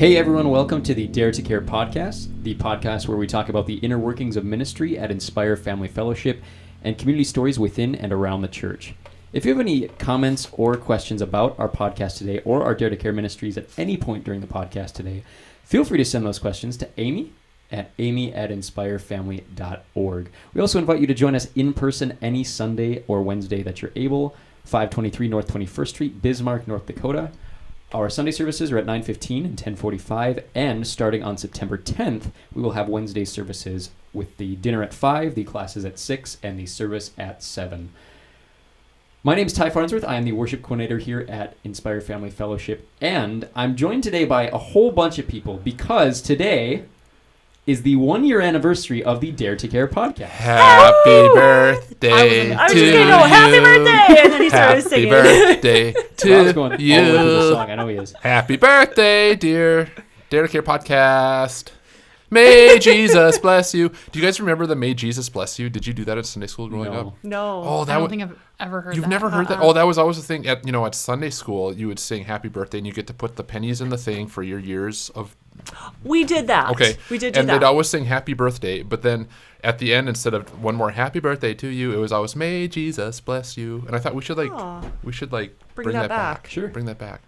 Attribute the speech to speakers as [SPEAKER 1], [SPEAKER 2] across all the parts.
[SPEAKER 1] Hey everyone, welcome to the Dare to Care podcast, the podcast where we talk about the inner workings of ministry at Inspire Family Fellowship and community stories within and around the church. If you have any comments or questions about our podcast today or our Dare to Care ministries at any point during the podcast today, feel free to send those questions to Amy at inspirefamily.org. We also invite you to join us in person any Sunday or Wednesday that you're able, 523 North 21st Street, Bismarck, North Dakota. Our Sunday services are at 9:15 and 10:45, and starting on September 10th, we will have Wednesday services with the dinner at 5, the classes at 6, and the service at 7. My name is Ty Farnsworth. I am the worship coordinator here at Inspire Family Fellowship, and I'm joined today by a whole bunch of people because today is the 1-year anniversary of the Dare to Care podcast.
[SPEAKER 2] Happy birthday
[SPEAKER 3] I was
[SPEAKER 2] to
[SPEAKER 3] just going to go, happy birthday! And then he started singing.
[SPEAKER 2] Happy birthday to
[SPEAKER 1] I was going all the way through the
[SPEAKER 2] you.
[SPEAKER 1] song. I know he is.
[SPEAKER 2] Happy birthday, dear Dare to Care podcast. May Jesus bless you. Do you guys remember the May Jesus bless you? Did you do that at Sunday school growing up?
[SPEAKER 3] No.
[SPEAKER 2] Oh,
[SPEAKER 4] I don't think I've ever heard
[SPEAKER 2] You've
[SPEAKER 4] that.
[SPEAKER 2] never heard that? Oh, that was always the thing. At Sunday school, you would sing happy birthday, and you get to put the pennies in the thing for your years of...
[SPEAKER 3] We did that.
[SPEAKER 2] Okay.
[SPEAKER 3] We did do
[SPEAKER 2] and
[SPEAKER 3] that.
[SPEAKER 2] they'd always sing happy birthday, but then at the end, instead of one more happy birthday to you, it was always may Jesus bless you. And I thought we should bring that back.
[SPEAKER 3] Sure.
[SPEAKER 2] Bring that back.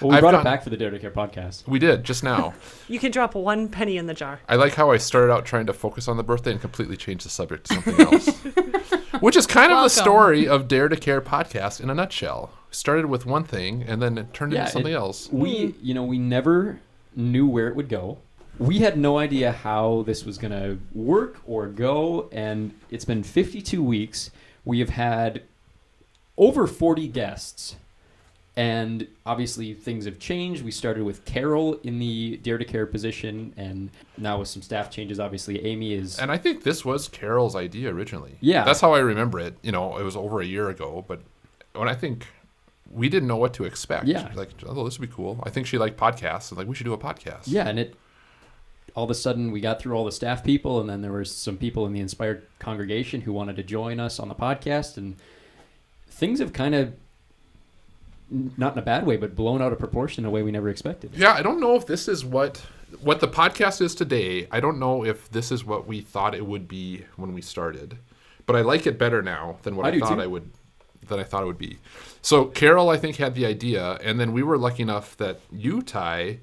[SPEAKER 1] Well, we brought it back for the Dare to Care podcast.
[SPEAKER 2] We did, just now.
[SPEAKER 3] You can drop 1 penny in the jar.
[SPEAKER 2] I like how I started out trying to focus on the birthday and completely changed the subject to something else. Which is kind of the story of Dare to Care podcast in a nutshell. Started with one thing and then it turned into something else.
[SPEAKER 1] We never knew where it would go. We had no idea how this was going to work or go, and it's been 52 weeks. We have had over 40 guests, and obviously things have changed. We started with Carol in the Dare to Care position, and now with some staff changes, obviously Amy is...
[SPEAKER 2] And I think this was Carol's idea originally.
[SPEAKER 1] Yeah.
[SPEAKER 2] That's how I remember it. It was over a year ago, but when I think... We didn't know what to expect.
[SPEAKER 1] Yeah.
[SPEAKER 2] Like, oh, this would be cool. I think she liked podcasts. And we should do a podcast.
[SPEAKER 1] Yeah, and all of a sudden we got through all the staff people, and then there were some people in the Inspired congregation who wanted to join us on the podcast, and things have kind of, not in a bad way, but blown out of proportion in a way we never expected.
[SPEAKER 2] Yeah, I don't know if this is what the podcast is today. I don't know if this is what we thought it would be when we started. But I like it better now than what I thought it would be. So Carol, I think, had the idea, and then we were lucky enough that you, Ty,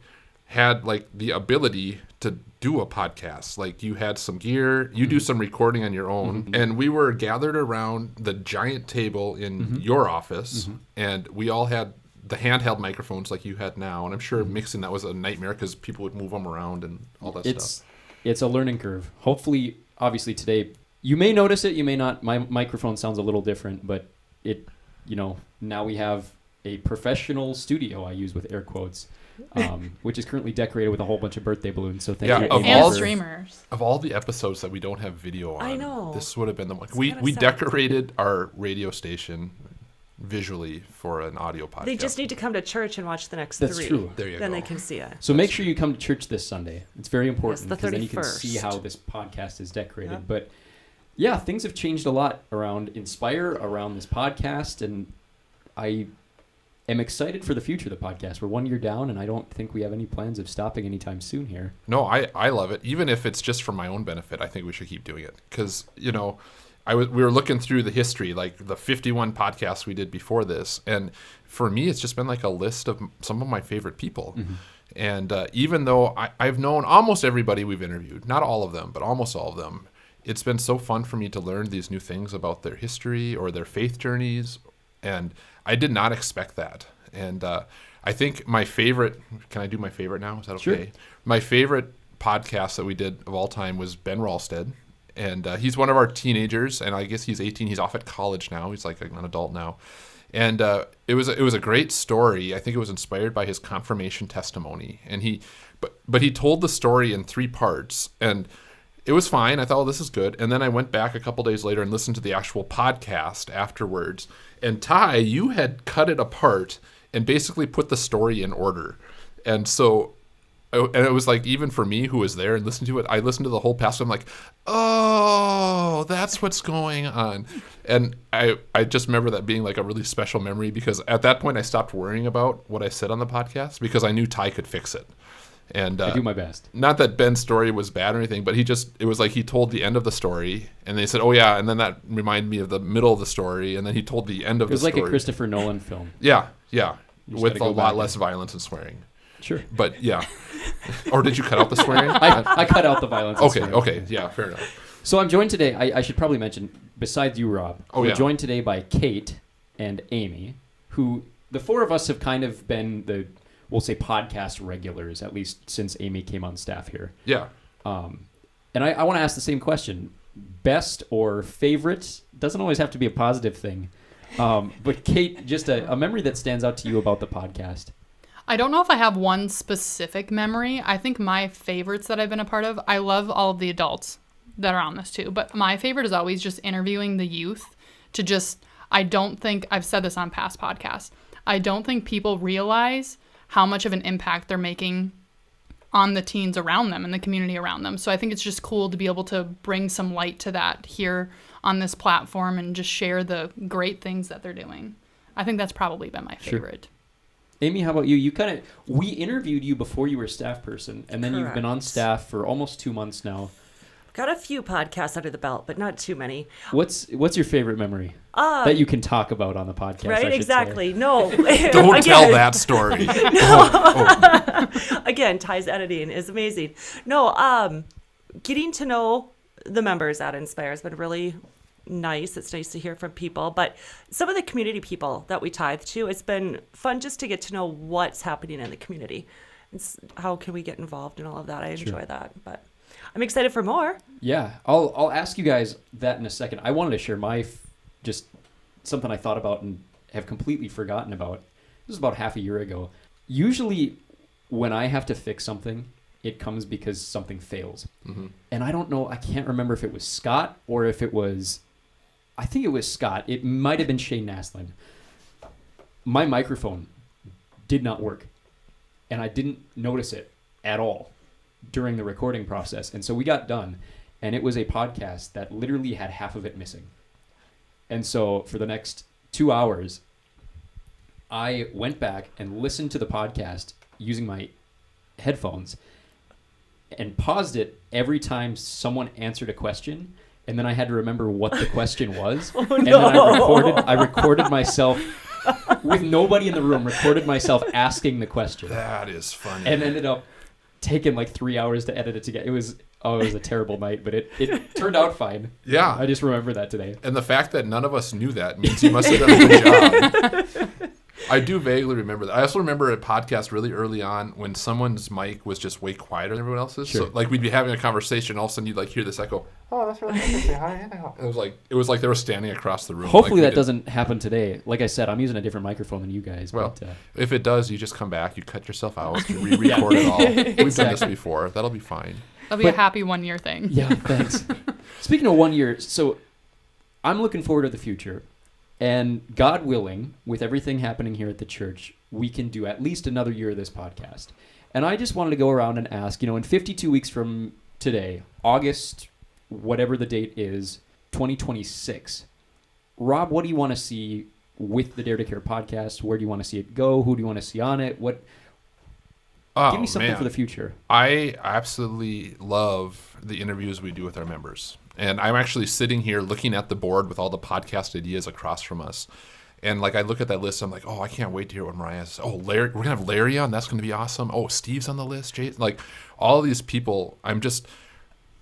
[SPEAKER 2] had the ability to do a podcast. You had some gear, you do some recording on your own, and we were gathered around the giant table in your office, and we all had the handheld microphones like you had now, and I'm sure mixing that was a nightmare because people would move them around and all that stuff.
[SPEAKER 1] It's a learning curve. Hopefully, obviously today, you may notice it, you may not. My microphone sounds a little different, but now we have a professional studio, I use with air quotes, which is currently decorated with a whole bunch of birthday balloons. So thank you.
[SPEAKER 4] And streamers.
[SPEAKER 2] Of all the episodes that we don't have video on,
[SPEAKER 3] I know.
[SPEAKER 2] This would have been the one. We decorated our radio station visually for an audio podcast.
[SPEAKER 3] They just need to come to church and watch the next 3.
[SPEAKER 1] That's true.
[SPEAKER 2] There you go.
[SPEAKER 3] Then they can see it.
[SPEAKER 1] So make sure you come to church this Sunday. It's very important because then you can
[SPEAKER 3] 31st.
[SPEAKER 1] see how this podcast is decorated.
[SPEAKER 3] Yep.
[SPEAKER 1] But yeah, things have changed a lot around Inspire, around this podcast, and I am excited for the future of the podcast. We're 1 year down, and I don't think we have any plans of stopping anytime soon here.
[SPEAKER 2] No, I love it. Even if it's just for my own benefit, I think we should keep doing it. Because, we were looking through the history, the 51 podcasts we did before this. And for me, it's just been a list of some of my favorite people. Mm-hmm. And even though I've known almost everybody we've interviewed, not all of them, but almost all of them, it's been so fun for me to learn these new things about their history or their faith journeys. And I did not expect that. And I think my favorite, can I do my favorite now? Is that okay?
[SPEAKER 1] Sure.
[SPEAKER 2] My favorite podcast that we did of all time was Ben Ralsted. And he's one of our teenagers, and I guess he's 18. He's off at college now. He's an adult now. And it was a great story. I think it was inspired by his confirmation testimony. And but he told the story in 3 parts. And it was fine. I thought, this is good. And then I went back a couple days later and listened to the actual podcast afterwards. And Ty, you had cut it apart and basically put the story in order. And so, and it was even for me who was there and listened to it, I listened to the whole past. I'm like, oh, that's what's going on. And I just remember that being a really special memory because at that point I stopped worrying about what I said on the podcast because I knew Ty could fix it. And
[SPEAKER 1] I do my best.
[SPEAKER 2] not that Ben's story was bad or anything, but it was like he told the end of the story, and they said, oh yeah, and then that reminded me of the middle of the story, and then he told the end of
[SPEAKER 1] It was
[SPEAKER 2] the
[SPEAKER 1] like
[SPEAKER 2] story.
[SPEAKER 1] a Christopher Nolan film.
[SPEAKER 2] Yeah,
[SPEAKER 1] just
[SPEAKER 2] with
[SPEAKER 1] gotta
[SPEAKER 2] a
[SPEAKER 1] go
[SPEAKER 2] lot
[SPEAKER 1] back
[SPEAKER 2] less violence and swearing.
[SPEAKER 1] Sure.
[SPEAKER 2] But yeah. Or did you cut out the swearing?
[SPEAKER 1] I cut out the violence. and
[SPEAKER 2] Okay,
[SPEAKER 1] swearing.
[SPEAKER 2] okay, yeah, fair enough.
[SPEAKER 1] So I'm joined today, I should probably mention, besides you, Rob,
[SPEAKER 2] Oh,
[SPEAKER 1] we're
[SPEAKER 2] yeah.
[SPEAKER 1] joined today by Kate and Amy, who the four of us have kind of been we'll say podcast regulars, at least since Amy came on staff here.
[SPEAKER 2] Yeah.
[SPEAKER 1] And I want to ask the same question. Best or favorite? Doesn't always have to be a positive thing. But Kate, just a memory that stands out to you about the podcast.
[SPEAKER 4] I don't know if I have one specific memory. I think my favorites that I've been a part of, I love all of the adults that are on this too, but my favorite is always just interviewing the youth to just, I don't think, I've said this on past podcasts, I don't think people realize how much of an impact they're making on the teens around them and the community around them. So I think it's just cool to be able to bring some light to that here on this platform and just share the great things that they're doing. I think that's probably been my favorite.
[SPEAKER 1] Sure. Amy, how about you? We interviewed you before you were a staff person, and then you've been on
[SPEAKER 3] Correct.
[SPEAKER 1] staff for almost 2 months now.
[SPEAKER 3] Got a few podcasts under the belt, but not too many.
[SPEAKER 1] What's your favorite memory that you can talk about on the podcast? I
[SPEAKER 3] Right?
[SPEAKER 1] should
[SPEAKER 3] Exactly. No.
[SPEAKER 2] Don't tell that story.
[SPEAKER 3] Again, Ty's editing is amazing. No, getting to know the members at Inspire has been really nice. It's nice to hear from people, but some of the community people that we tithe to, it's been fun just to get to know what's happening in the community. How can we get involved in all of that? I enjoy that, but I'm excited for more.
[SPEAKER 1] Yeah, I'll ask you guys that in a second. I wanted to share just something I thought about and have completely forgotten about. This was about half a year ago. Usually when I have to fix something, it comes because something fails.
[SPEAKER 2] Mm-hmm.
[SPEAKER 1] And I don't know, I can't remember if it was Scott or if it was, I think it was Scott. It might have been Shane Naslin. My microphone did not work, and I didn't notice it at all during the recording process. And so we got done, and it was a podcast that literally had half of it missing. And so for the next 2 hours, I went back and listened to the podcast using my headphones and paused it every time someone answered a question. And then I had to remember what the question was.
[SPEAKER 3] Oh,
[SPEAKER 1] and
[SPEAKER 3] no.
[SPEAKER 1] then I recorded myself with nobody in the room, recorded myself asking the question.
[SPEAKER 2] That is funny.
[SPEAKER 1] And ended up taking like 3 hours to edit it together. It was a terrible night, but it turned out fine.
[SPEAKER 2] Yeah.
[SPEAKER 1] I just remember that today.
[SPEAKER 2] And the fact that none of us knew that means you must have done a good job. I do vaguely remember that. I also remember a podcast really early on when someone's mic was just way quieter than everyone else's.
[SPEAKER 1] Sure.
[SPEAKER 2] So like we'd be having a conversation, all of a sudden you'd like hear this echo. Oh, that's really interesting. It was like they were standing across the room.
[SPEAKER 1] Hopefully
[SPEAKER 2] like
[SPEAKER 1] that doesn't happen today. Like I said, I'm using a different microphone than you guys.
[SPEAKER 2] Well,
[SPEAKER 1] but,
[SPEAKER 2] if it does, you just come back, you cut yourself out, you re-record it all. We've done this
[SPEAKER 1] Exactly.
[SPEAKER 2] before. That'll be fine.
[SPEAKER 4] That'll be a
[SPEAKER 1] But-
[SPEAKER 4] happy 1 year thing.
[SPEAKER 1] yeah, thanks. Speaking of 1 year, so I'm looking forward to the future. And God willing, with everything happening here at the church, we can do at least another year of this podcast. And I just wanted to go around and ask, in 52 weeks from today, August, whatever the date is, 2026, Rob, what do you want to see with the Dare to Care podcast? Where do you want to see it go? Who do you want to see on it? Give me something for the future.
[SPEAKER 2] I absolutely love the interviews we do with our members. And I'm actually sitting here looking at the board with all the podcast ideas across from us. And like I look at that list, I'm like, oh, I can't wait to hear what Mariah says. Oh, Larry, we're gonna have Larry on. That's gonna be awesome. Oh, Steve's on the list. Jay, like all these people.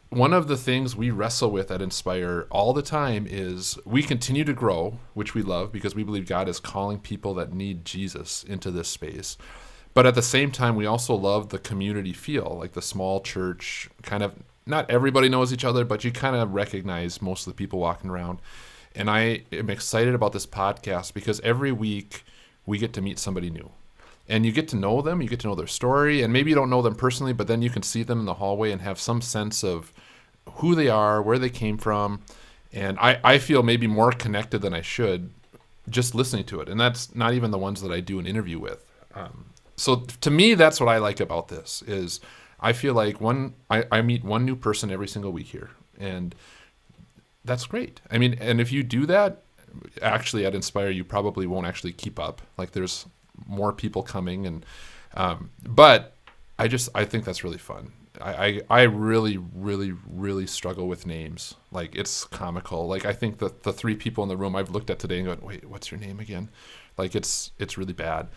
[SPEAKER 2] One of the things we wrestle with at Inspire all the time is we continue to grow, which we love because we believe God is calling people that need Jesus into this space. But at the same time, we also love the community feel, like the small church kind of. Not everybody knows each other, but you kind of recognize most of the people walking around. And I am excited about this podcast because every week we get to meet somebody new. And you get to know them, you get to know their story, and maybe you don't know them personally, but then you can see them in the hallway and have some sense of who they are, where they came from. And I feel maybe more connected than I should just listening to it. And that's not even the ones that I do an interview with. So to me, that's what I like about this is I feel like I meet one new person every single week here, and that's great. I mean, and if you do that, actually at Inspire, you probably won't actually keep up. Like there's more people coming, and but I think that's really fun. I really, really, really struggle with names. Like, it's comical. Like, I think that the 3 people in the room I've looked at today and going, wait, what's your name again? Like, it's really bad.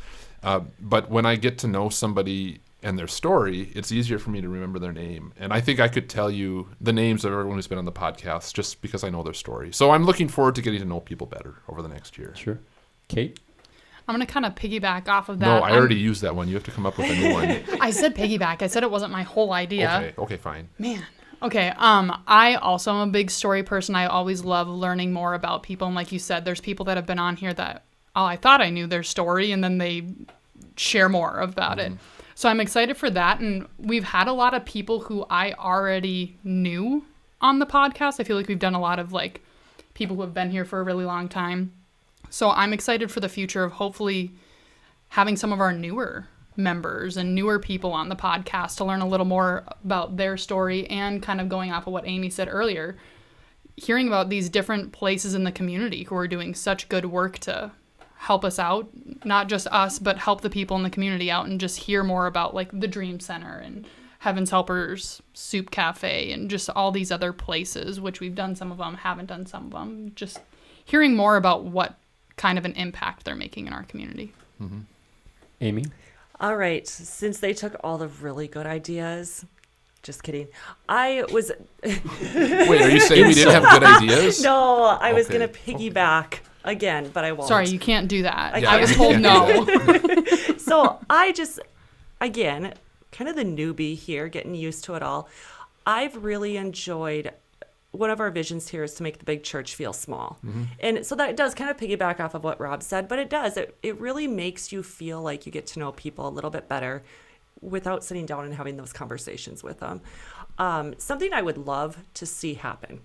[SPEAKER 2] But when I get to know somebody and their story, it's easier for me to remember their name. And I think I could tell you the names of everyone who's been on the podcast just because I know their story. So I'm looking forward to getting to know people better over the next year.
[SPEAKER 1] Sure. Kate?
[SPEAKER 4] I'm going to kind of piggyback off of that.
[SPEAKER 2] No, I already used that one. You have to come up with a new one.
[SPEAKER 4] I said piggyback. I said it wasn't my whole idea.
[SPEAKER 2] Okay, fine.
[SPEAKER 4] Man. Okay. I also am a big story person. I always love learning more about people. And like you said, there's people that have been on here that I thought I knew their story, and then they share more about it. So I'm excited for that. And we've had a lot of people who I already knew on the podcast. I feel like we've done a lot of like people who have been here for a really long time. So I'm excited for the future of hopefully having some of our newer members and newer people on the podcast to learn a little more about their story, and kind of going off of what Amy said earlier, hearing about these different places in the community who are doing such good work to help us out, not just us, but help the people in the community out, and just hear more about like the Dream Center and Heaven's Helpers Soup Cafe and just all these other places, which we've done some of them, haven't done some of them. Just hearing more about what kind of an impact they're making in our community.
[SPEAKER 1] Amy?
[SPEAKER 3] All right. Since they took all the really good ideas, just kidding. I was.
[SPEAKER 2] Wait, are you saying we didn't have good ideas?
[SPEAKER 3] No, I was
[SPEAKER 2] Okay.
[SPEAKER 3] going to piggyback again, but I won't.
[SPEAKER 4] Sorry, you can't do that.
[SPEAKER 2] Yeah,
[SPEAKER 4] I was
[SPEAKER 2] you
[SPEAKER 4] told
[SPEAKER 2] can't
[SPEAKER 4] no.
[SPEAKER 3] So I just, again, kind of the newbie here, getting used to it all. I've really enjoyed, one of our visions here is to make the big church feel small. And so that does kind of piggyback off of what Rob said, but it does. It really makes you feel like you get to know people a little bit better without sitting down and having those conversations with them. Something I would love to see happen.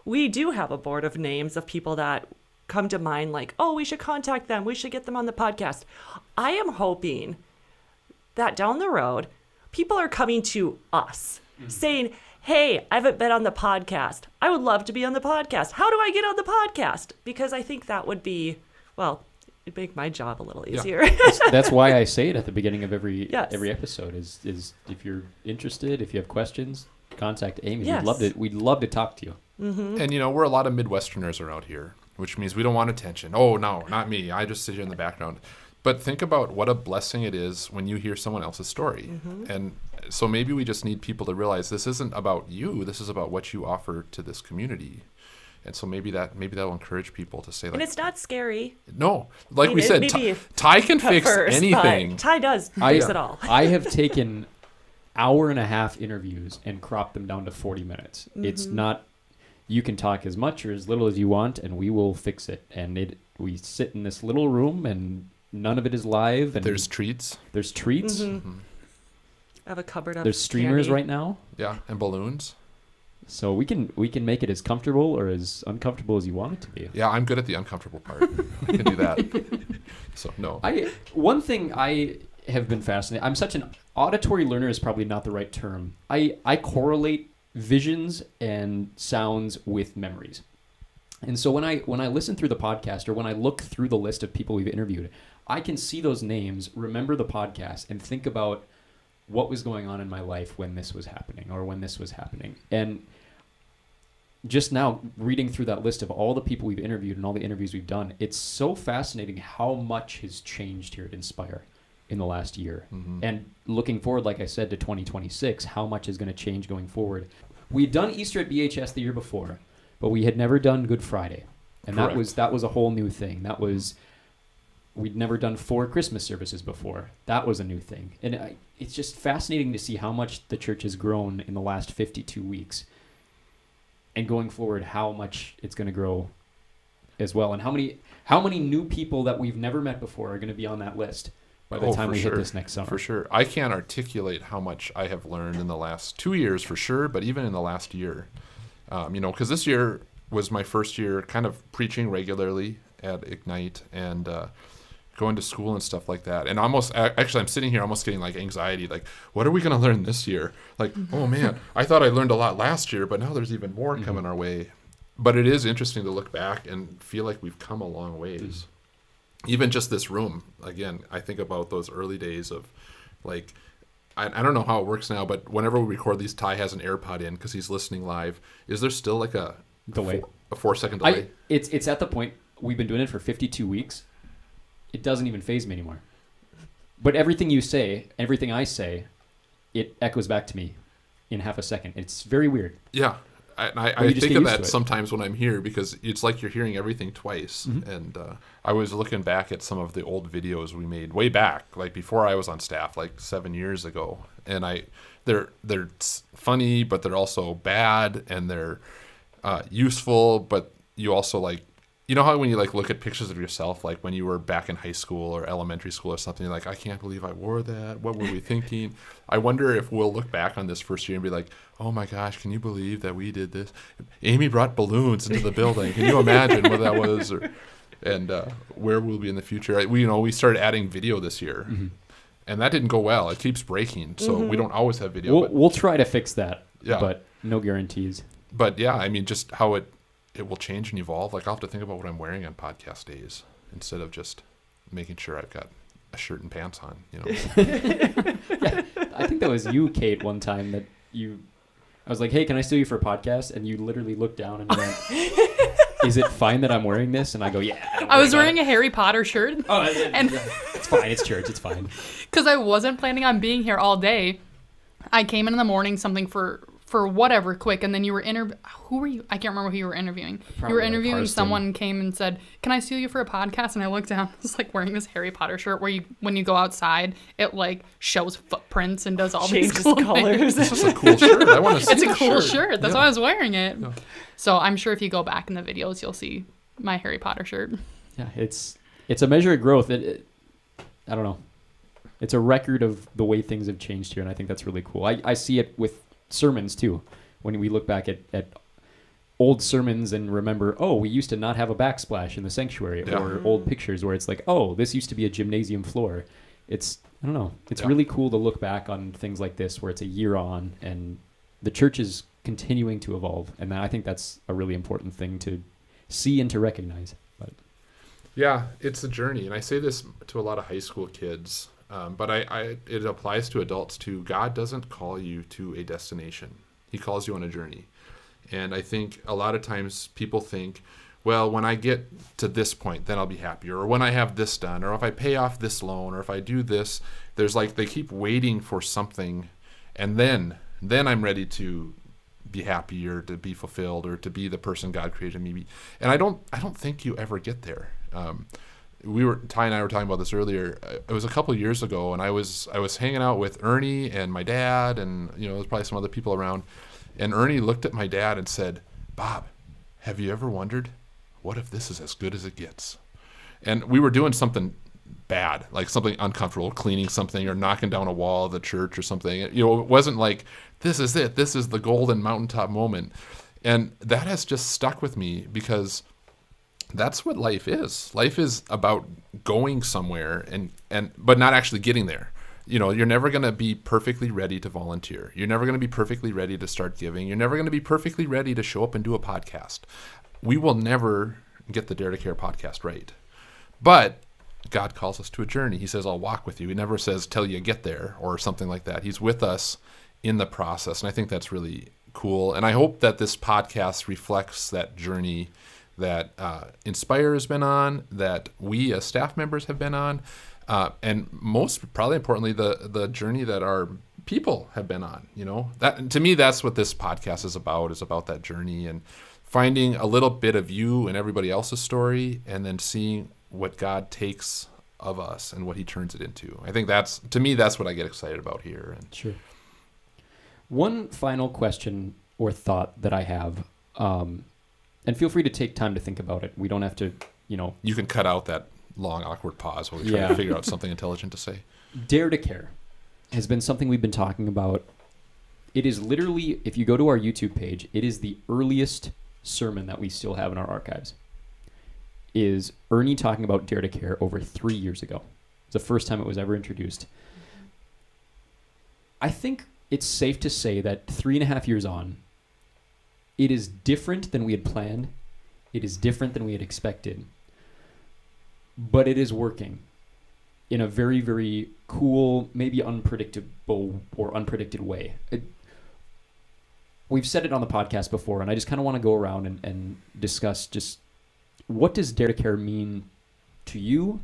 [SPEAKER 3] We do have a board of names of people that come to mind, like, oh, we should contact them. We should get them on the podcast. I am hoping that down the road, people are coming to us saying, hey, I haven't been on the podcast. I would love to be on the podcast. How do I get on the podcast? Because I think that would be, well, it'd make my job a little easier.
[SPEAKER 1] That's why I say it at the beginning of every
[SPEAKER 3] Yes.
[SPEAKER 1] episode is if you're interested, if you have questions, contact Amy.
[SPEAKER 3] Yes.
[SPEAKER 1] We'd love to talk to you.
[SPEAKER 2] And, we're a lot of Midwesterners around here, which means we don't want attention. Oh, no, not me. I just sit here in the background. But think about what a blessing it is when you hear someone else's story. And so maybe we just need people to realize this isn't about you. This is about what you offer to this community. And so maybe that'll encourage people to say, like,
[SPEAKER 3] And it's not scary.
[SPEAKER 2] no, like
[SPEAKER 3] I mean,
[SPEAKER 2] we
[SPEAKER 3] it
[SPEAKER 2] said,
[SPEAKER 3] may be
[SPEAKER 2] Ty can
[SPEAKER 3] at
[SPEAKER 2] fix
[SPEAKER 3] first,
[SPEAKER 2] anything.
[SPEAKER 3] but Ty does fix it all.
[SPEAKER 1] I have taken hour and a half interviews and cropped them down to 40 minutes. It's not, you can talk as much or as little as you want, and we will fix it. And we sit in this little room, and none of it is live. And
[SPEAKER 2] There's treats.
[SPEAKER 1] there's treats.
[SPEAKER 3] I have a cupboard of
[SPEAKER 1] There's streamers
[SPEAKER 3] candy.
[SPEAKER 1] right now.
[SPEAKER 2] Yeah, and balloons.
[SPEAKER 1] So we can make it as comfortable or as uncomfortable as you want it to be.
[SPEAKER 2] Yeah, I'm good at the uncomfortable part. I can do that. So, no.
[SPEAKER 1] One thing I have been fascinated. I'm such an auditory learner is probably not the right term. I correlate visions and sounds with memories. And so when I listen through the podcast, or when I look through the list of people we've interviewed, I can see those names, remember the podcast, and think about what was going on in my life when this was happening or when this was happening. And just now reading through that list of all the people we've interviewed and all the interviews we've done, it's so fascinating how much has changed here at Inspire in the last year. And looking forward, like I said, to 2026, how much is going to change going forward. We'd done Easter at BHS the year before, but we had never done Good Friday. And
[SPEAKER 2] Correct.
[SPEAKER 1] that was a whole new thing. We'd never done 4 Christmas services before. That was a new thing. And it's just fascinating to see how much the church has grown in the last 52 weeks. And going forward, how much it's going to grow as well. And how many new people that we've never met before are going to be on that list by the time
[SPEAKER 2] for
[SPEAKER 1] we
[SPEAKER 2] sure.
[SPEAKER 1] hit this next summer.
[SPEAKER 2] For sure. I can't articulate how much I have learned in the last 2 years for sure, but even in the last year. Because this year was my first year kind of preaching regularly at Ignite and going to school and stuff like that. And I'm sitting here almost getting like anxiety, like, what are we going to learn this year? Like, oh man, I thought I learned a lot last year, but now there's even more coming our way. But it is interesting to look back and feel like we've come a long ways. Even just this room, again, I think about those early days of like, I don't know how it works now, but whenever we record these, Ty has an AirPod in because he's listening live. Is there still like a
[SPEAKER 1] delay?
[SPEAKER 2] A 4-second delay?
[SPEAKER 1] It's at the point we've been doing it for 52 weeks. It doesn't even faze me anymore. But everything you say, everything I say, it echoes back to me in half a second. It's very weird.
[SPEAKER 2] Yeah. I think of that sometimes when I'm here because it's like you're hearing everything twice. Mm-hmm. And I was looking back at some of the old videos we made way back, like before I was on staff, like 7 years ago. And they're funny, but they're also bad, and they're useful, but you also like, you know how when you like look at pictures of yourself, like when you were back in high school or elementary school or something, you're like, I can't believe I wore that. What were we thinking? I wonder if we'll look back on this first year and be like, oh my gosh, can you believe that we did this? Amy brought balloons into the building. Can you imagine what that was? And where we'll be in the future. We started adding video this year, mm-hmm. and that didn't go well. It keeps breaking, so mm-hmm. we don't always have video.
[SPEAKER 1] We'll try to fix that, but no guarantees.
[SPEAKER 2] But yeah, I mean, just how it will change and evolve. Like I'll have to think about what I'm wearing on podcast days instead of just making sure I've got a shirt and pants on.
[SPEAKER 1] Yeah, I think that was you, Kate, one time that I was like, hey, can I steal you for a podcast? And you literally looked down and went, is it fine that I'm wearing this? And I go, yeah.
[SPEAKER 4] I was wearing a Harry Potter shirt.
[SPEAKER 1] Oh, and it's fine. It's church. It's fine.
[SPEAKER 4] Because I wasn't planning on being here all day. I came in the morning, something for whatever, quick, and then you were who were you? I can't remember who you were interviewing.
[SPEAKER 1] Probably
[SPEAKER 4] you were interviewing
[SPEAKER 1] Karsten.
[SPEAKER 4] Someone came and said, can I steal you for a podcast? And I looked down, I was like wearing this Harry Potter shirt where when you go outside, it like shows footprints and does all these cool colors.
[SPEAKER 2] This is a cool shirt. I want to see
[SPEAKER 4] It's a cool shirt. That's why I was wearing it. Yeah. So I'm sure if you go back in the videos, you'll see my Harry Potter shirt.
[SPEAKER 1] Yeah, it's a measure of growth. I don't know. It's a record of the way things have changed here, and I think that's really cool. I see it with sermons too. When we look back at old sermons and remember, oh, we used to not have a backsplash in the sanctuary, or old pictures where it's like, oh, this used to be a gymnasium floor. I don't know. It's really cool to look back on things like this where it's a year on and the church is continuing to evolve. And I think that's a really important thing to see and to recognize. But
[SPEAKER 2] yeah, it's a journey. And I say this to a lot of high school kids, but it applies to adults too. God doesn't call you to a destination. He calls you on a journey. And I think a lot of times people think, well, when I get to this point, then I'll be happier. Or when I have this done, or if I pay off this loan, or if I do this, there's like, they keep waiting for something. And then I'm ready to be happy or to be fulfilled or to be the person God created me to be. And I don't think you ever get there. Ty and I were talking about this earlier. It was a couple of years ago, and I was hanging out with Ernie and my dad, and there's probably some other people around. And Ernie looked at my dad and said, "Bob, have you ever wondered, what if this is as good as it gets?" And we were doing something bad, like something uncomfortable, cleaning something or knocking down a wall of the church or something. It wasn't like, this is it. This is the golden mountaintop moment. And that has just stuck with me because that's what life is. Life is about going somewhere but not actually getting there. You're never going to be perfectly ready to volunteer. You're never going to be perfectly ready to start giving. You're never going to be perfectly ready to show up and do a podcast. We will never get the Dare to Care podcast right. But God calls us to a journey. He says, I'll walk with you. He never says, till you get there or something like that. He's with us in the process. And I think that's really cool. And I hope that this podcast reflects that journey that Inspire has been on, that we as staff members have been on, and most probably importantly, the journey that our people have been on. That to me, that's what this podcast is about that journey and finding a little bit of you and everybody else's story, and then seeing what God takes of us and what He turns it into. I think that's what I get excited about here. And
[SPEAKER 1] sure. One final question or thought that I have. And feel free to take time to think about it. We don't have to,
[SPEAKER 2] You can cut out that long, awkward pause while we try to figure out something intelligent to say.
[SPEAKER 1] Dare to Care has been something we've been talking about. It is literally, if you go to our YouTube page, it is the earliest sermon that we still have in our archives. Is Ernie talking about Dare to Care over 3 years ago. It's the first time it was ever introduced. I think it's safe to say that 3.5 years on, it is different than we had planned. It is different than we had expected. But it is working. in a very, very cool, maybe unpredictable or unpredicted way. We've said it on the podcast before, and I just kind of want to go around and discuss just what does Dare to Care mean to you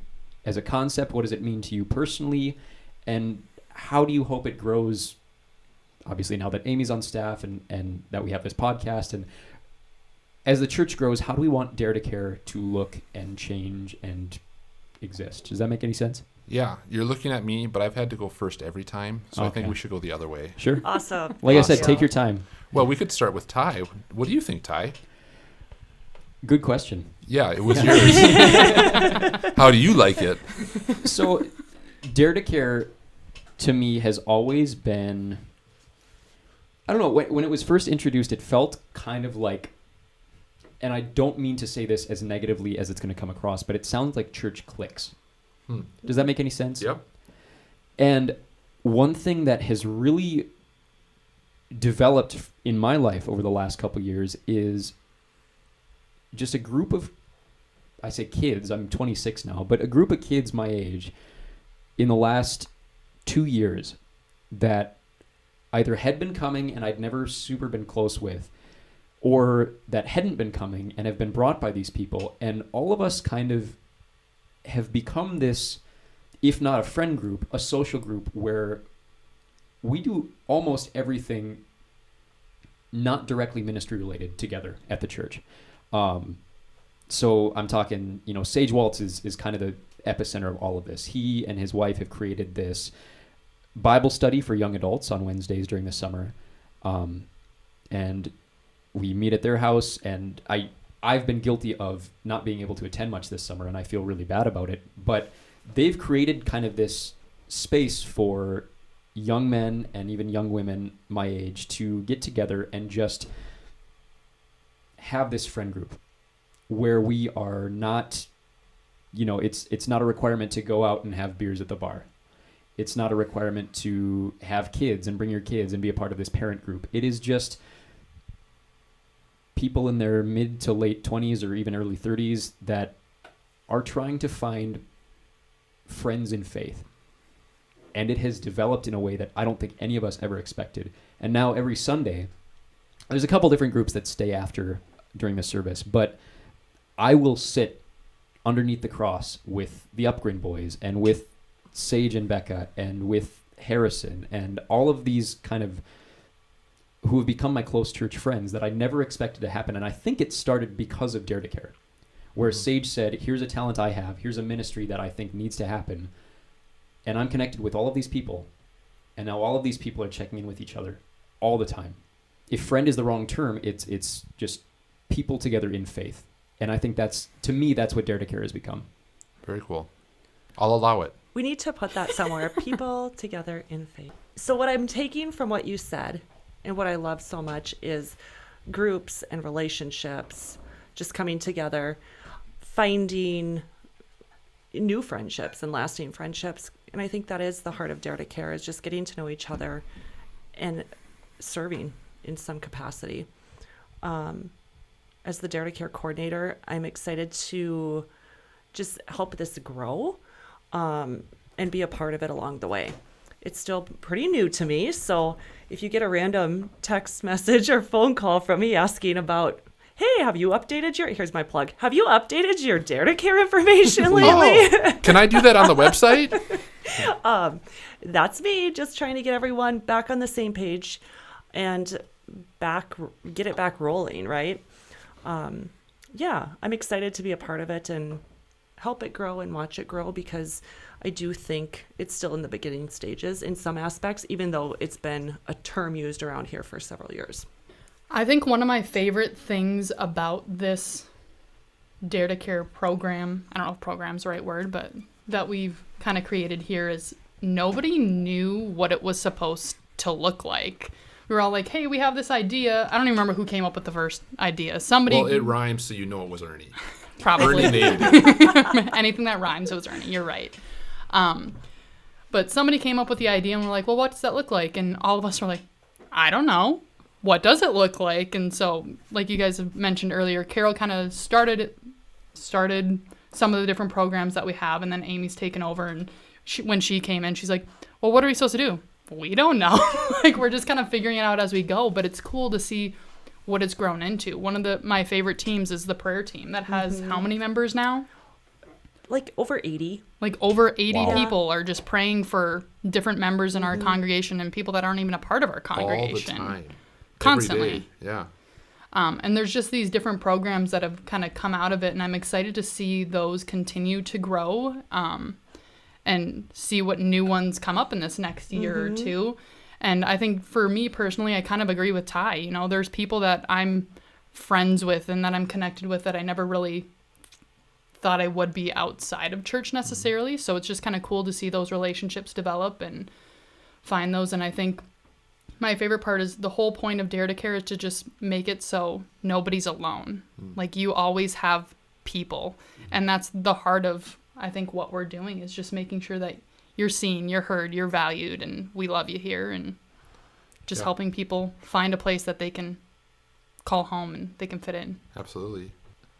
[SPEAKER 1] as a concept? What does it mean to you personally? And how do you hope it grows, obviously now that Amy's on staff and that we have this podcast? And as the church grows, how do we want Dare to Care to look and change and exist? Does that make any sense?
[SPEAKER 2] Yeah, you're looking at me, but I've had to go first every time, so I think
[SPEAKER 1] Okay.
[SPEAKER 2] we should go the other way.
[SPEAKER 1] Sure.
[SPEAKER 3] Awesome.
[SPEAKER 1] Like I said,
[SPEAKER 2] Awesome.
[SPEAKER 1] take your time.
[SPEAKER 2] Well, we could start with Ty. What do you think, Ty?
[SPEAKER 1] Good question.
[SPEAKER 2] Yeah, it was yours. How do you like it?
[SPEAKER 1] So, Dare to Care, to me, has always been, I don't know, when it was first introduced, it felt kind of like, and I don't mean to say this as negatively as it's going to come across, but it sounds like church cliques. Does that make any sense?
[SPEAKER 2] Yep.
[SPEAKER 1] And one thing that has really developed in my life over the last couple years is just a group of, I say kids, I'm 26 now, but a group of kids my age in the last 2 years that either had been coming and I'd never super been close with, or that hadn't been coming and have been brought by these people. And all of us kind of have become this, if not a friend group, a social group where we do almost everything not directly ministry related together at the church. So I'm talking, Sage Waltz is kind of the epicenter of all of this. He and his wife have created this Bible study for young adults on Wednesdays during the summer. And we meet at their house, and I've been guilty of not being able to attend much this summer, and I feel really bad about it. But they've created kind of this space for young men and even young women my age to get together and just have this friend group where we are not, it's not a requirement to go out and have beers at the bar. It's not a requirement to have kids and bring your kids and be a part of this parent group. It is just people in their mid to late 20s or even early 30s that are trying to find friends in faith. And it has developed in a way that I don't think any of us ever expected. And now every Sunday, there's a couple different groups that stay after during the service, but I will sit underneath the cross with the Upgrin boys and with Sage and Becca and with Harrison and all of these kind of who have become my close church friends that I never expected to happen. And I think it started because of Dare to Care, where Sage said, here's a talent I have, here's a ministry that I think needs to happen. And I'm connected with all of these people. And now all of these people are checking in with each other all the time. If friend is the wrong term, it's just people together in faith. And I think to me, that's what Dare to Care has become.
[SPEAKER 2] Very cool. I'll allow it.
[SPEAKER 3] We need to put that somewhere. People together in faith. So what I'm taking from what you said and what I love so much is groups and relationships just coming together, finding new friendships and lasting friendships. And I think that is the heart of Dare to Care, is just getting to know each other and serving in some capacity. As the Dare to Care coordinator, I'm excited to just help this grow and be a part of it along the way. It's still pretty new to me, so if you get a random text message or phone call from me asking about, hey, have you updated here's my plug, have you updated your Dare to Care information lately?
[SPEAKER 2] Can I do that on the website?
[SPEAKER 3] That's me, just trying to get everyone back on the same page and get it back rolling, right? Yeah, I'm excited to be a part of it and help it grow and watch it grow, because I do think it's still in the beginning stages in some aspects, even though it's been a term used around here for several years.
[SPEAKER 4] I think one of my favorite things about this Dare to Care program, I don't know if program's the right word, but that we've kind of created here, is nobody knew what it was supposed to look like. We were all like, hey, we have this idea. I don't even remember who came up with the first idea. Somebody.
[SPEAKER 2] Well, it rhymes, so you know it was Ernie.
[SPEAKER 4] Probably.
[SPEAKER 2] Ernie made it.
[SPEAKER 4] Anything that rhymes, it was Ernie. You're right. But somebody came up with the idea, and we're like, well, what does that look like? And all of us were like, I don't know. What does it look like? And so, like you guys have mentioned earlier, Carol kind of started some of the different programs that we have, and then Amy's taken over, and when she came in, she's like, well, what are we supposed to do? We don't know. Like, we're just kind of figuring it out as we go, but it's cool to see what it's grown into. One of my favorite teams is the prayer team that has how many members now?
[SPEAKER 3] Like over 80.
[SPEAKER 4] Like over 80
[SPEAKER 2] Wow.
[SPEAKER 4] people are just praying for different members in our congregation and people that aren't even a part of our congregation.
[SPEAKER 2] All the time.
[SPEAKER 4] Constantly.
[SPEAKER 2] Every day. Yeah.
[SPEAKER 4] And there's just these different programs that have kind of come out of it, and I'm excited to see those continue to grow and see what new ones come up in this next year or two. And I think for me personally, I kind of agree with Ty. You know, there's people that I'm friends with and that I'm connected with that I never really thought I would be outside of church necessarily. So it's just kind of cool to see those relationships develop and find those. And I think my favorite part is the whole point of Dare to Care is to just make it so nobody's alone. Like, you always have people. And that's the heart of, I think, what we're doing is just making sure that you're seen, you're heard, you're valued, and we love you here. And just helping people find a place that they can call home and they can fit in.
[SPEAKER 2] Absolutely.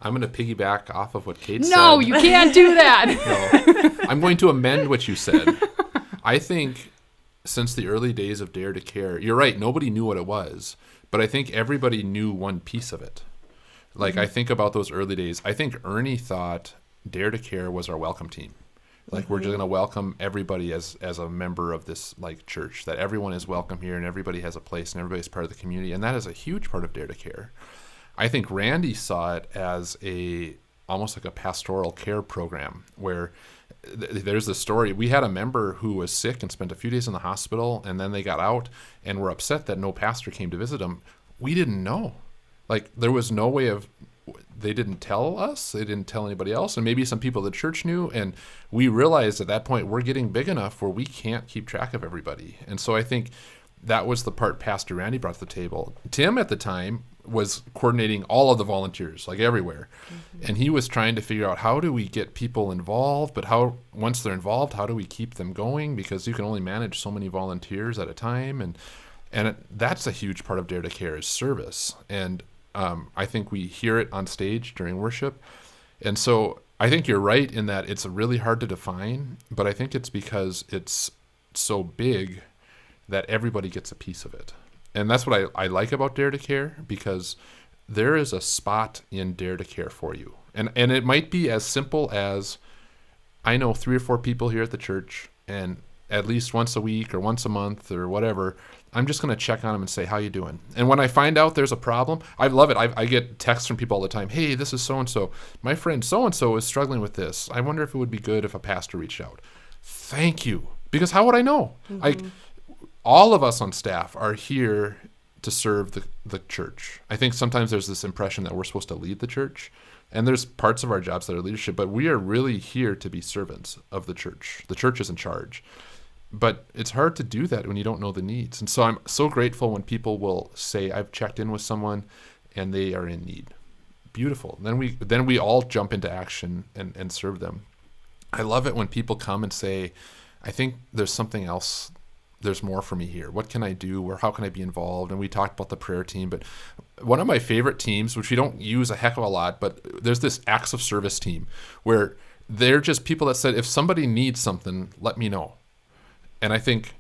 [SPEAKER 2] I'm going to piggyback off of what Kate said.
[SPEAKER 4] No, you can't do that.
[SPEAKER 2] No. I'm going to amend what you said. I think since the early days of Dare to Care, you're right, nobody knew what it was, but I think everybody knew one piece of it. Like, I think about those early days. I think Ernie thought Dare to Care was our welcome team. Like, we're just going to welcome everybody as a member of this, like, church, that everyone is welcome here and everybody has a place and everybody's part of the community. And that is a huge part of Dare to Care. I think Randy saw it as almost like a pastoral care program where there's the story. We had a member who was sick and spent a few days in the hospital, and then they got out and were upset that no pastor came to visit them. We didn't know. Like, there was no way of, they didn't tell us, they didn't tell anybody else, and maybe some people at the church knew, and we realized at that point we're getting big enough where we can't keep track of everybody. And so I think that was the part Pastor Randy brought to the table. Tim at the time was coordinating all of the volunteers, like everywhere. And he was trying to figure out, how do we get people involved, but once they're involved, how do we keep them going? Because you can only manage so many volunteers at a time. And that's a huge part of Dare to Care is service. And I think we hear it on stage during worship. And so I think you're right in that it's really hard to define, but I think it's because it's so big that everybody gets a piece of it. And that's what I like about Dare to Care, because there is a spot in Dare to Care for you. And it might be as simple as, I know 3 or 4 people here at the church, and at least once a week or once a month or whatever, I'm just going to check on them and say, how you doing? And when I find out there's a problem, I love it. I get texts from people all the time. Hey, this is so-and-so. My friend so-and-so is struggling with this. I wonder if it would be good if a pastor reached out. Thank you. Because how would I know? All of us on staff are here to serve the church. I think sometimes there's this impression that we're supposed to lead the church, and there's parts of our jobs that are leadership, but we are really here to be servants of the church. The church is in charge. But it's hard to do that when you don't know the needs. And so I'm so grateful when people will say, I've checked in with someone and they are in need. Beautiful. Then we all jump into action and serve them. I love it when people come and say, I think there's something else. There's more for me here. What can I do? Or how can I be involved? And we talked about the prayer team, but one of my favorite teams, which we don't use a heck of a lot, but there's this acts of service team where they're just people that said, if somebody needs something, let me know. And I think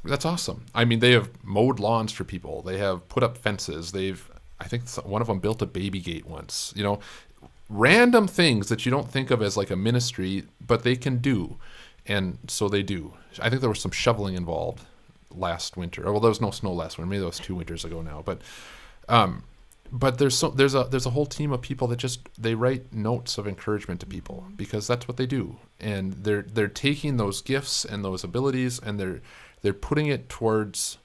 [SPEAKER 2] that's awesome. I mean, they have mowed lawns for people. They have put up fences. I think one of them built a baby gate once, random things that you don't think of as like a ministry, but they can do. And so they do. I think there was some shoveling involved last winter. Well, there was no snow last winter. Maybe that was 2 winters ago now. But there's a whole team of people that just, they write notes of encouragement to people because that's what they do. And they're taking those gifts and those abilities and they're putting it towards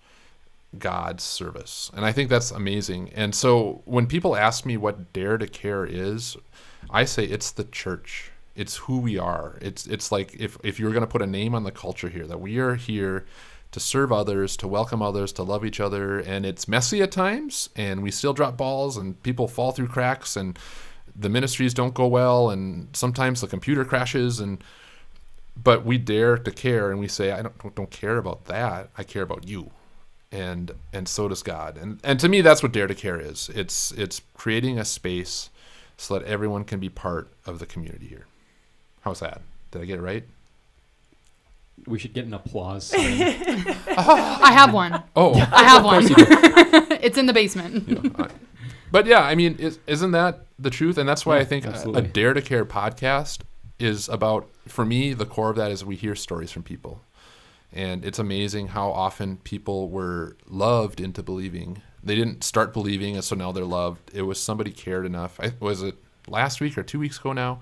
[SPEAKER 2] God's service. And I think that's amazing. And so when people ask me what Dare to Care is, I say it's the church. It's who we are. It's like if you're going to put a name on the culture here, that we are here to serve others, to welcome others, to love each other. And it's messy at times, and we still drop balls, and people fall through cracks, and the ministries don't go well, and sometimes the computer crashes, but we dare to care, and we say, I don't care about that. I care about you. And so does God. And to me, that's what Dare to Care is. It's creating a space so that everyone can be part of the community here. How's that? Did I get it right?
[SPEAKER 1] We should get an applause sign.
[SPEAKER 4] I have one.
[SPEAKER 2] Oh,
[SPEAKER 4] I have one. It's in the basement.
[SPEAKER 2] but yeah, I mean, isn't that the truth? And that's why I think a
[SPEAKER 1] absolutely.
[SPEAKER 2] Dare to Care podcast is about, for me, the core of that is we hear stories from people. And it's amazing how often people were loved into believing. They didn't start believing, and so now they're loved. It was somebody cared enough. Was it last week or 2 weeks ago now?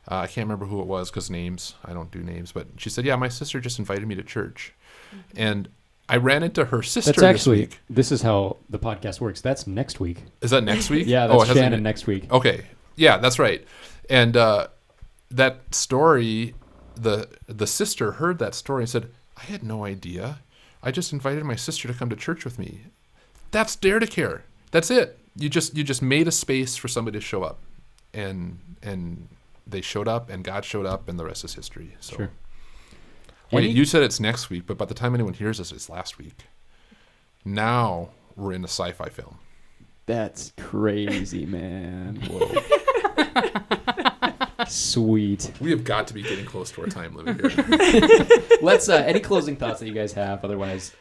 [SPEAKER 2] I can't remember who it was because I don't do names. But she said, yeah, my sister just invited me to church. Mm-hmm. And I ran into her sister this week.
[SPEAKER 1] This is how the podcast works. That's next week.
[SPEAKER 2] Is that next week?
[SPEAKER 1] Yeah, that's Shannon next week.
[SPEAKER 2] Okay. Yeah, that's right. And that story, the sister heard that story and said, I had no idea. I just invited my sister to come to church with me. That's Dare to Care. That's it. You just made a space for somebody to show up. And they showed up, and God showed up, and the rest is history. So.
[SPEAKER 1] Sure.
[SPEAKER 2] Wait, you said it's next week, but by the time anyone hears this, it's last week. Now we're in a sci-fi film.
[SPEAKER 1] That's crazy, man. Whoa. Sweet.
[SPEAKER 2] We have got to be getting close to our time limit here.
[SPEAKER 1] Let's. Any closing thoughts that you guys have? Otherwise,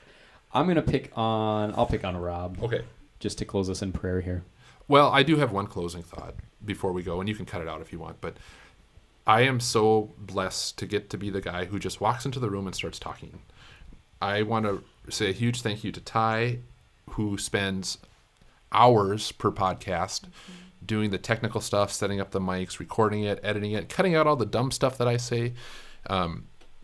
[SPEAKER 1] I'll pick on Rob.
[SPEAKER 2] Okay.
[SPEAKER 1] Just to close us in prayer here.
[SPEAKER 2] Well, I do have one closing thought before we go, and you can cut it out if you want, but I am so blessed to get to be the guy who just walks into the room and starts talking. I want to say a huge thank you to Ty, who spends hours per podcast doing the technical stuff, setting up the mics, recording it, editing it, cutting out all the dumb stuff that I say,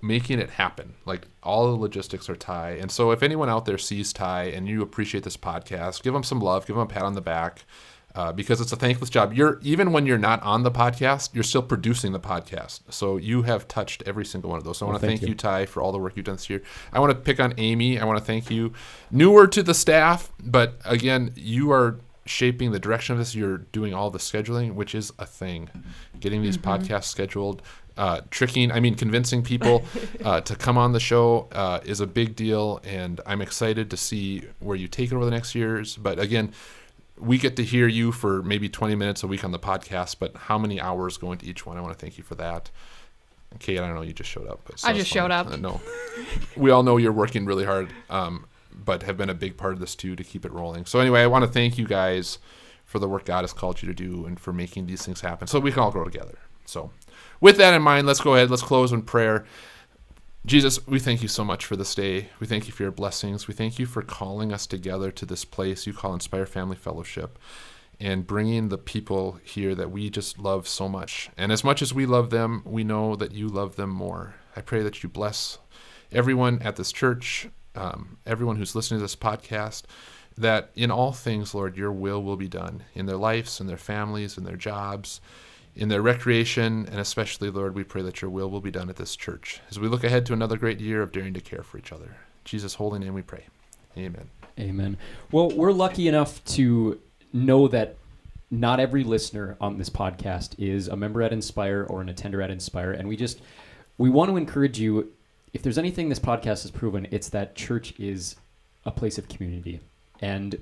[SPEAKER 2] making it happen. Like, all the logistics are Ty. And so if anyone out there sees Ty and you appreciate this podcast, give him some love, give him a pat on the back. Because it's a thankless job. Even when you're not on the podcast, you're still producing the podcast. So you have touched every single one of those. So I want to thank you, Ty, for all the work you've done this year. I want to pick on Amy. I want to thank you. Newer to the staff, but again, you are shaping the direction of this. You're doing all the scheduling, which is a thing. Getting these podcasts scheduled, convincing people to come on the show is a big deal. And I'm excited to see where you take it over the next years. But again, we get to hear you for maybe 20 minutes a week on the podcast, but how many hours go into each one? I want to thank you for that. Kate, I don't know, you just showed up. But
[SPEAKER 4] I just showed up.
[SPEAKER 2] No, we all know you're working really hard, but have been a big part of this too to keep it rolling. So anyway, I want to thank you guys for the work God has called you to do and for making these things happen so we can all grow together. So with that in mind, let's go ahead. Let's close in prayer. Jesus, we thank you so much for this day. We thank you for your blessings. We thank you for calling us together to this place you call Inspire Family Fellowship and bringing the people here that we just love so much. And as much as we love them, we know that you love them more. I pray that you bless everyone at this church, everyone who's listening to this podcast, that in all things, Lord, your will be done in their lives, in their families, in their jobs, in their recreation, and especially, Lord, we pray that your will be done at this church as we look ahead to another great year of daring to care for each other. In Jesus' holy name we pray. Amen.
[SPEAKER 1] Amen. Well, we're lucky enough to know that not every listener on this podcast is a member at Inspire or an attender at Inspire, and we want to encourage you, if there's anything this podcast has proven, it's that church is a place of community. And,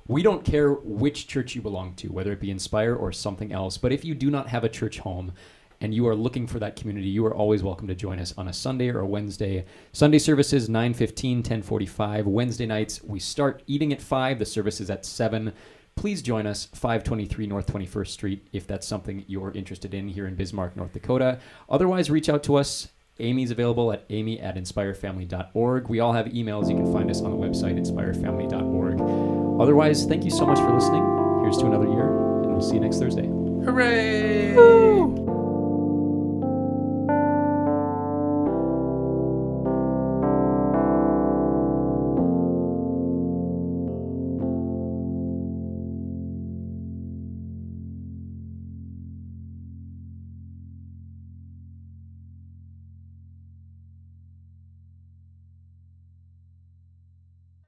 [SPEAKER 1] we don't care which church you belong to, whether it be Inspire or something else. But if you do not have a church home and you are looking for that community, you are always welcome to join us on a Sunday or a Wednesday. Sunday services, 9:15, 10:45. Wednesday nights, we start eating at 5. The service is at 7. Please join us, 523 North 21st Street, if that's something you're interested in here in Bismarck, North Dakota. Otherwise, reach out to us. Amy's available at amy@inspirefamily.org. We all have emails. You can find us on the website, inspirefamily.org. Otherwise, thank you so much for listening. Here's to another year, and we'll see you next Thursday.
[SPEAKER 2] Hooray!
[SPEAKER 3] Woo!